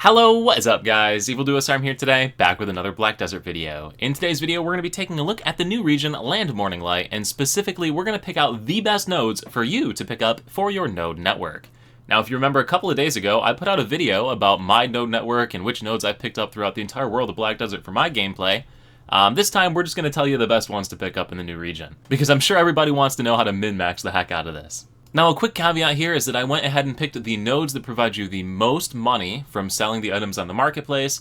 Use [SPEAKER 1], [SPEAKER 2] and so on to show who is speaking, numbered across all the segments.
[SPEAKER 1] Hello, what is up guys? I'm here today, back with another Black Desert video. In today's video, we're going to be taking a look at the new region, Land Morning Light, and specifically, we're going to pick out the best nodes for you to pick up for your node network. Now, if you remember a couple of days ago, I put out a video about my node network and which nodes I picked up throughout the entire world of Black Desert for my gameplay. This time, we're just going to tell you the best ones to pick up in the new region, because I'm sure everybody wants to know how to min-max the heck out of this. Now, a quick caveat here is that I went ahead and picked the nodes that provide you the most money from selling the items on the marketplace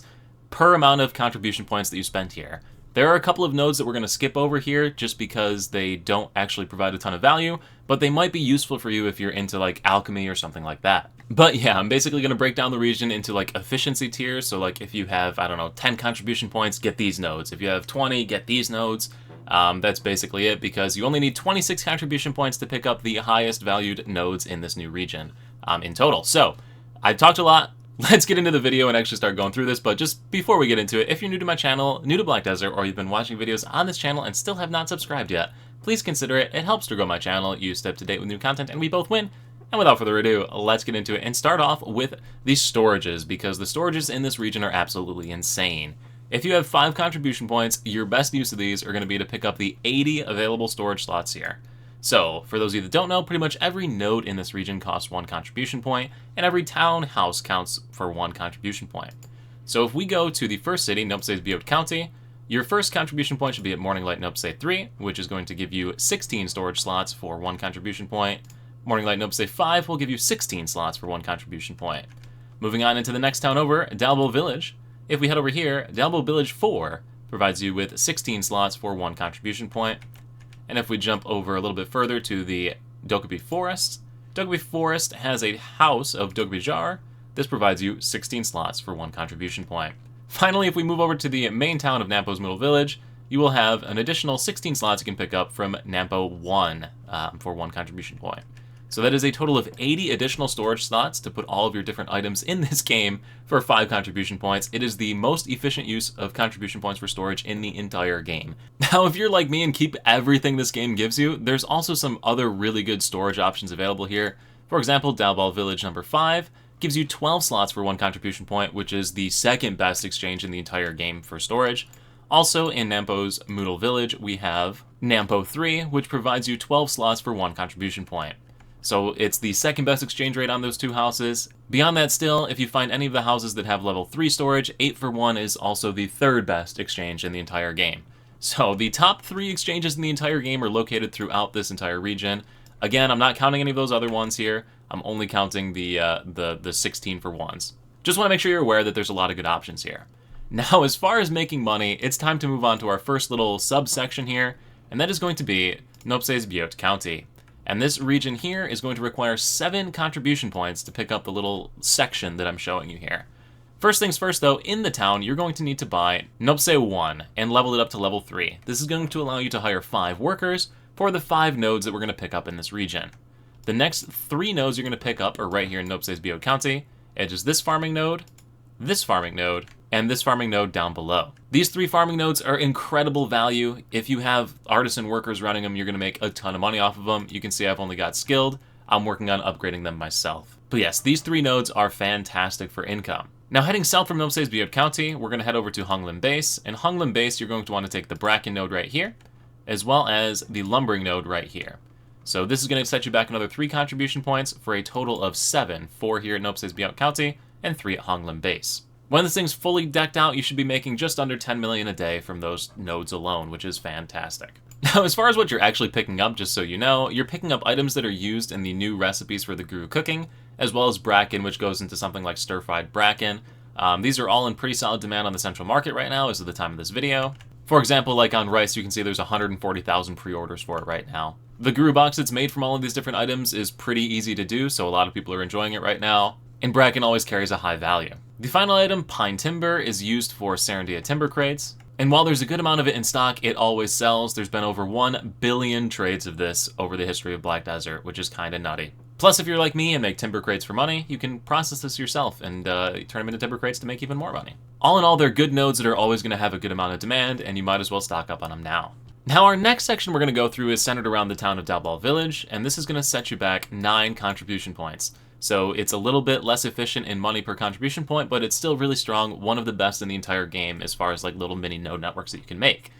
[SPEAKER 1] per amount of contribution points that you spent here. There are a couple of nodes that we're going to skip over here just because they don't actually provide a ton of value, but they might be useful for you if you're into like alchemy or something like that. But yeah, I'm basically going to break down the region into like efficiency tiers. So like if you have, I don't know, 10 contribution points, get these nodes. If you have 20, get these nodes. That's basically it, because you only need 26 contribution points to pick up the highest valued nodes in this new region in total. So, I've talked a lot. Let's get into the video and actually start going through this, but just before we get into it, if you're new to my channel, new to Black Desert, or you've been watching videos on this channel and still have not subscribed yet, please consider it. It helps to grow my channel, you stay up to date with new content, and we both win. And without further ado, let's get into it and start off with the storages, because the storages in this region are absolutely insane. If you have 5 contribution points, your best use of these are going to be to pick up the 80 available storage slots here. So, for those of you that don't know, pretty much every node in this region costs 1 contribution point, and every town house counts for 1 contribution point. So if we go to the first city, Nopsae's Byeot County, your first contribution point should be at Morning Light Nopsae 3, which is going to give you 16 storage slots for 1 contribution point. Morning Light Nopsae 5 will give you 16 slots for 1 contribution point. Moving on into the next town over, Dalbeol Village. If we head over here, Dalbeol Village 4 provides you with 16 slots for 1 contribution point. And if we jump over a little bit further to the Dokkaebi Forest, Dokkaebi Forest has a house of Dokkaebi Jar. This provides you 16 slots for 1 contribution point. Finally, if we move over to the main town of Nampo's Moodle Village, you will have an additional 16 slots you can pick up from Nampo 1 for 1 contribution point. So that is a total of 80 additional storage slots to put all of your different items in this game for 5 contribution points. It is the most efficient use of contribution points for storage in the entire game. Now, if you're like me and keep everything this game gives you, there's also some other really good storage options available here. For example, Dalbeol Village number 5 gives you 12 slots for 1 contribution point, which is the second best exchange in the entire game for storage. Also, in Nampo's Moodle Village, we have Nampo 3, which provides you 12 slots for 1 contribution point. So it's the second best exchange rate on those 2 houses. Beyond that still, if you find any of the houses that have level 3 storage, 8 for 1 is also the third best exchange in the entire game. So the top 3 exchanges in the entire game are located throughout this entire region. Again, I'm not counting any of those other ones here. I'm only counting the 16 for 1s. Just want to make sure you're aware that there's a lot of good options here. Now, as far as making money, it's time to move on to our first little subsection here, and that is going to be Nopsae's Byeot County. And this region here is going to require 7 contribution points to pick up the little section that I'm showing you here. First things first though, in the town, you're going to need to buy Nopsae 1 and level it up to level 3. This is going to allow you to hire 5 workers for the 5 nodes that we're going to pick up in this region. The next 3 nodes you're going to pick up are right here in Nopsae's Byeot County. It is this farming node, and this farming node down below. These 3 farming nodes are incredible value. If you have artisan workers running them, you're going to make a ton of money off of them. You can see I've only got skilled. I'm working on upgrading them myself. But yes, these 3 nodes are fantastic for income. Now heading south from Nopsae's Byeot County, we're going to head over to Hunglim Base. In Hunglim Base, you're going to want to take the Bracken node right here, as well as the Lumbering node right here. So this is going to set you back another 3 contribution points for a total of 7, 4 here at Nopsae's Byeot County, and 3 at Hunglim Base. When this thing's fully decked out, you should be making just under 10 million a day from those nodes alone, which is fantastic. Now, as far as what you're actually picking up, just so you know, you're picking up items that are used in the new recipes for the Guru cooking, as well as Bracken, which goes into something like stir-fried Bracken. These are all in pretty solid demand on the central market right now as of the time of this video. For example, like on rice, you can see there's 140,000 pre-orders for it right now. The Guru box that's made from all of these different items is pretty easy to do, so a lot of people are enjoying it right now. And Bracken always carries a high value. The final item, Pine Timber, is used for Serendia timber crates. And while there's a good amount of it in stock, it always sells. There's been over 1 billion trades of this over the history of Black Desert, which is kinda nutty. Plus, if you're like me and make timber crates for money, you can process this yourself and turn them into timber crates to make even more money. All in all, they're good nodes that are always going to have a good amount of demand, and you might as well stock up on them now. Now, our next section we're going to go through is centered around the town of Dalbeol Village, and this is going to set you back 9 contribution points. So it's a little bit less efficient in money per contribution point, but it's still really strong, one of the best in the entire game as far as like little mini node networks that you can make.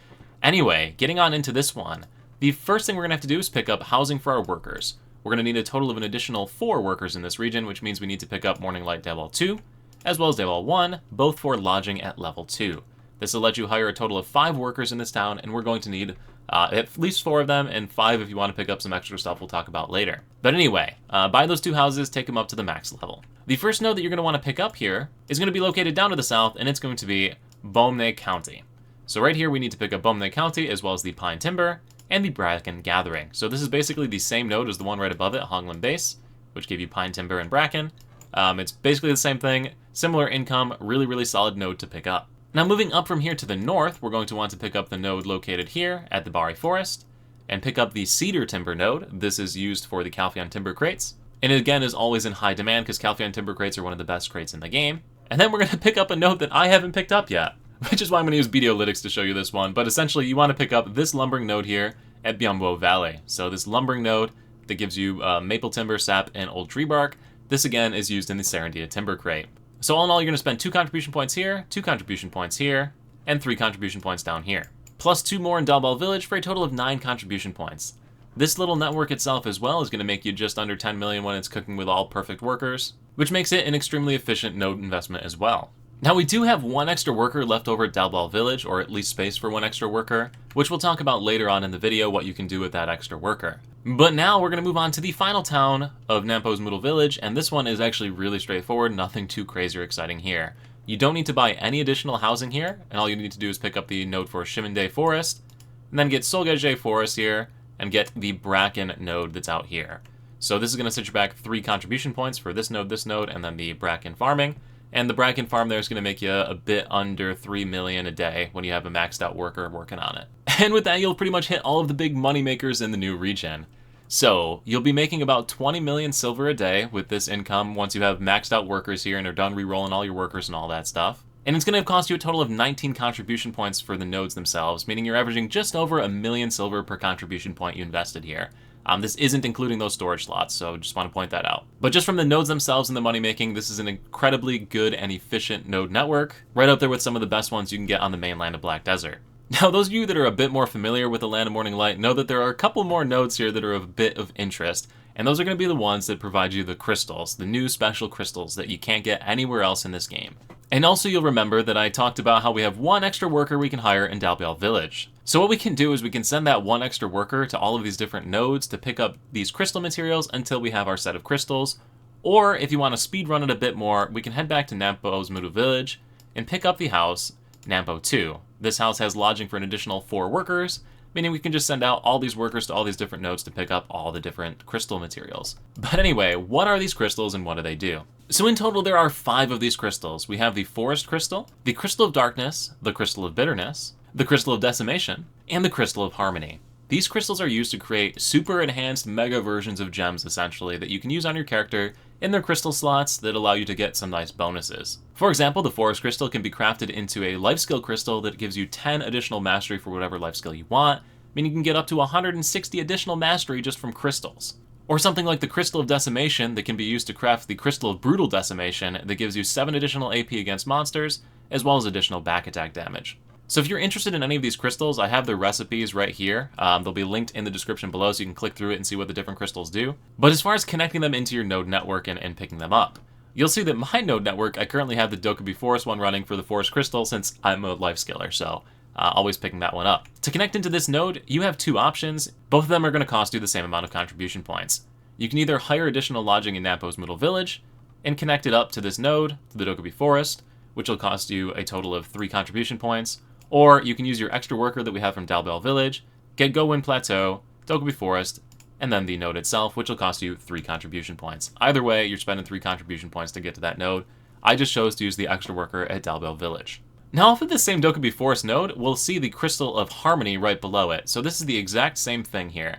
[SPEAKER 1] Anyway, getting on into this one, the first thing we're gonna have to do is pick up housing for our workers. We're gonna need a total of an additional 4 workers in this region, which means we need to pick up Morning Light Dalbeol 2, as well as Dalbeol 1, both for lodging at level 2. This will let you hire a total of 5 workers in this town, and we're going to need at least 4 of them, and 5 if you want to pick up some extra stuff we'll talk about later. But anyway, buy those 2 houses, take them up to the max level. The first node that you're going to want to pick up here is going to be located down to the south, and it's going to be Byeot County. So right here we need to pick up Byeot County, as well as the Pine Timber, and the Bracken Gathering. So this is basically the same node as the one right above it, Honglim Base, which gave you Pine Timber and Bracken. It's basically the same thing, similar income, really solid node to pick up. Now moving up from here to the north, we're going to want to pick up the node located here at the Bari Forest, and pick up the Cedar Timber node. This is used for the Calpheon Timber crates, and it again is always in high demand because Calpheon Timber crates are one of the best crates in the game. And then we're going to pick up a node that I haven't picked up yet, which is why I'm going to use BDO Codex to show you this one. But essentially you want to pick up this lumbering node here at Dalbeol Village. So this lumbering node that gives you maple timber, sap, and old tree bark. This again is used in the Serendia Timber crate. So all in all, you're going to spend 2 contribution points here, 2 contribution points here, and 3 contribution points down here. Plus 2 more in Dalbeol Village for a total of 9 contribution points. This little network itself as well is going to make you just under 10 million when it's cooking with all perfect workers, which makes it an extremely efficient node investment as well. Now we do have 1 extra worker left over at Dalbeol Village, or at least space for 1 extra worker, which we'll talk about later on in the video what you can do with that extra worker. But now we're going to move on to the final town of Nampo's Moodle Village, and this one is actually really straightforward, nothing too crazy or exciting here. You don't need to buy any additional housing here, and all you need to do is pick up the node for Shiminde Forest, and then get Solgage Forest here, and get the Bracken node that's out here. So this is going to set you back 3 contribution points for this node, and then the Bracken farming. And the Bracken farm there is going to make you a bit under 3 million a day when you have a maxed out worker working on it. And with that, you'll pretty much hit all of the big money makers in the new region. So you'll be making about 20 million silver a day with this income once you have maxed out workers here and are done re-rolling all your workers and all that stuff. And it's going to cost you a total of 19 contribution points for the nodes themselves, meaning you're averaging just over 1 million silver per contribution point you invested here. This isn't including those storage slots, so just want to point that out. But just from the nodes themselves and the money making, this is an incredibly good and efficient node network, right up there with some of the best ones you can get on the mainland of Black Desert. Now, those of you that are a bit more familiar with the Land of Morning Light know that there are a couple more nodes here that are of a bit of interest, and those are going to be the ones that provide you the crystals, the new special crystals that you can't get anywhere else in this game. And also you'll remember that I talked about how we have 1 extra worker we can hire in Dalbeol Village. So what we can do is we can send that 1 extra worker to all of these different nodes to pick up these crystal materials until we have our set of crystals. Or if you want to speed run it a bit more, we can head back to Nampo's Moodle Village and pick up the house, Nampo 2. This house has lodging for an additional 4 workers, meaning we can just send out all these workers to all these different nodes to pick up all the different crystal materials. But anyway, what are these crystals and what do they do? So in total, there are 5 of these crystals. We have the Forest Crystal, the Crystal of Darkness, the Crystal of Bitterness, the Crystal of Decimation, and the Crystal of Harmony. These crystals are used to create super enhanced mega versions of gems, essentially, that you can use on your character in their crystal slots that allow you to get some nice bonuses. For example, the Forest Crystal can be crafted into a life skill crystal that gives you 10 additional mastery for whatever life skill you want, meaning you can get up to 160 additional mastery just from crystals. Or something like the Crystal of Decimation that can be used to craft the Crystal of Brutal Decimation that gives you 7 additional AP against monsters, as well as additional back attack damage. So if you're interested in any of these crystals, I have their recipes right here. They'll be linked in the description below so you can click through it and see what the different crystals do. But as far as connecting them into your node network and picking them up, you'll see that my node network, I currently have the Dokubi Forest one running for the Forest Crystal since I'm a life skiller, so always picking that one up. To connect into this node, you have 2 options. Both of them are going to cost you the same amount of contribution points. You can either hire additional lodging in Nampo's Moodle Village and connect it up to this node, to the Dokubi Forest, which will cost you a total of 3 contribution points, or you can use your extra worker that we have from Dalbeol Village, get Go Wind Plateau, Dokubi Forest, and then the node itself, which will cost you 3 contribution points. Either way, you're spending 3 contribution points to get to that node. I just chose to use the extra worker at Dalbeol Village. Now off of this same Dokubi Forest node, we'll see the Crystal of Harmony right below it. So this is the exact same thing here.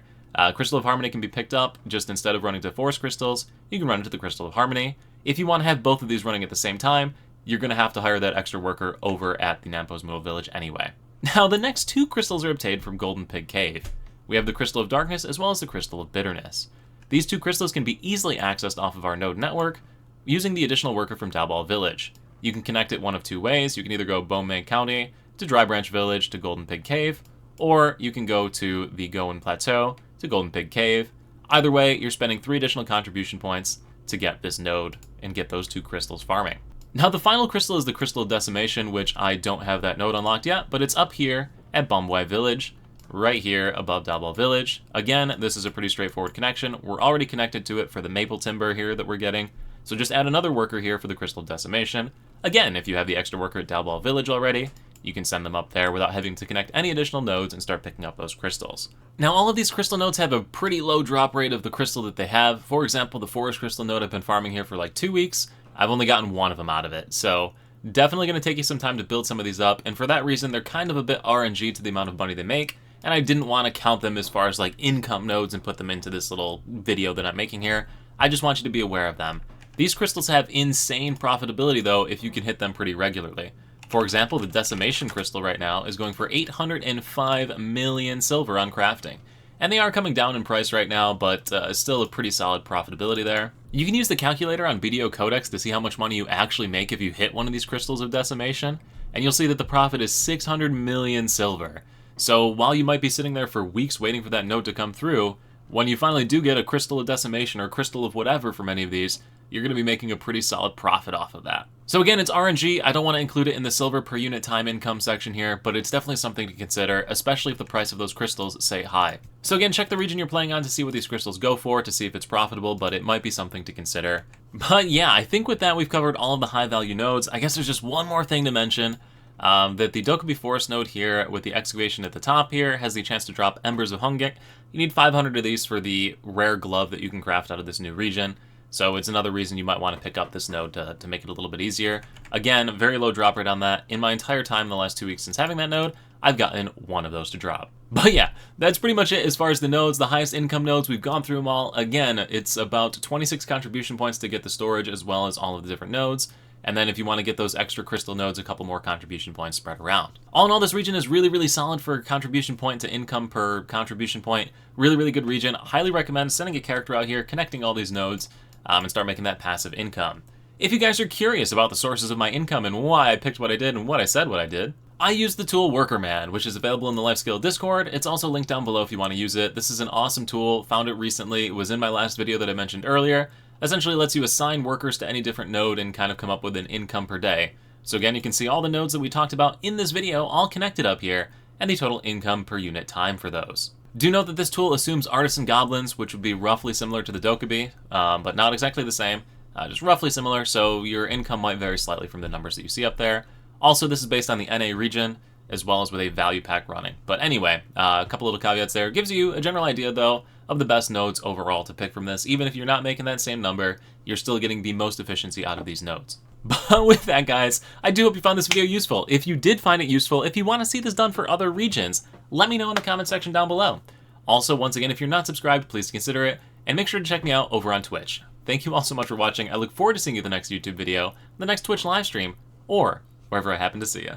[SPEAKER 1] Crystal of Harmony can be picked up, just instead of running to Forest Crystals, you can run into the Crystal of Harmony. If you want to have both of these running at the same time, you're going to have to hire that extra worker over at the Nampo's Moodle Village anyway. Now the next 2 crystals are obtained from Golden Pig Cave. We have the Crystal of Darkness as well as the Crystal of Bitterness. These 2 crystals can be easily accessed off of our node network using the additional worker from Dalbeol Village. You can connect it one of 2 ways. You can either go Bone Main County to Dry Branch Village to Golden Pig Cave, or you can go to the Goen Plateau to Golden Pig Cave. Either way, you're spending 3 additional contribution points to get this node and get those 2 crystals farming. Now the final crystal is the Crystal of Decimation, which I don't have that node unlocked yet, but it's up here at Dalbeol Village, right here above Dalbeol Village. Again, this is a pretty straightforward connection. We're already connected to it for the maple timber here that we're getting, so just add another worker here for the Crystal of Decimation. Again, if you have the extra worker at Dalbeol Village already, you can send them up there without having to connect any additional nodes and start picking up those crystals. Now, all of these crystal nodes have a pretty low drop rate of the crystal that they have. For example, the Forest Crystal node I've been farming here for like 2 weeks. I've only gotten 1 of them out of it, so definitely going to take you some time to build some of these up, and for that reason, they're kind of a bit RNG to the amount of money they make, and I didn't want to count them as far as like income nodes and put them into this little video that I'm making here. I just want you to be aware of them. These crystals have insane profitability though if you can hit them pretty regularly. For example, the Decimation Crystal right now is going for 805 million silver on crafting. And they are coming down in price right now, but still a pretty solid profitability there. You can use the calculator on BDO Codex to see how much money you actually make if you hit one of these crystals of Decimation, and you'll see that the profit is 600 million silver. So while you might be sitting there for weeks waiting for that node to come through, when you finally do get a Crystal of Decimation or a Crystal of whatever from any of these, you're going to be making a pretty solid profit off of that. So again, it's RNG. I don't want to include it in the silver per unit time income section here, but it's definitely something to consider, especially if the price of those crystals say high. So again, check the region you're playing on to see what these crystals go for, to see if it's profitable, but it might be something to consider. But yeah, I think with that we've covered all of the high value nodes. I guess there's just one more thing to mention, that the Dokkaebi Forest node here with the excavation at the top here has the chance to drop Embers of Hungik. You need 500 of these for the rare glove that you can craft out of this new region. So it's another reason you might want to pick up this node to make it a little bit easier. Again, very low drop rate on that. In my entire time in the last 2 weeks since having that node, I've gotten 1 of those to drop. But yeah, that's pretty much it as far as the nodes, the highest income nodes. We've gone through them all. Again, it's about 26 contribution points to get the storage as well as all of the different nodes. And then if you want to get those extra crystal nodes, a couple more contribution points spread around. All in all, this region is really, really solid for contribution point to income per contribution point. Really, really good region. Highly recommend sending a character out here, connecting all these nodes, and start making that passive income. If you guys are curious about the sources of my income and why I picked what I did and what I said what I did, I use the tool Workerman, which is available in the Lifescale Discord. It's also linked down below if you want to use it. This is an awesome tool. Found it recently. It was in my last video that I mentioned earlier. Essentially lets you assign workers to any different node and kind of come up with an income per day. So again, you can see all the nodes that we talked about in this video all connected up here, and the total income per unit time for those. Do note that this tool assumes Artisan Goblins, which would be roughly similar to the Dokkaebi, but not exactly the same, just roughly similar, so your income might vary slightly from the numbers that you see up there. Also, this is based on the NA region, as well as with a value pack running. But anyway, a couple little caveats there. Gives you a general idea, though, of the best nodes overall to pick from this. Even if you're not making that same number, you're still getting the most efficiency out of these nodes. But with that, guys, I do hope you found this video useful. If you did find it useful, if you want to see this done for other regions, let me know in the comment section down below. Also, once again, if you're not subscribed, please consider it, and make sure to check me out over on Twitch. Thank you all so much for watching. I look forward to seeing you in the next YouTube video, the next Twitch live stream, or wherever I happen to see you.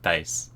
[SPEAKER 1] Peace.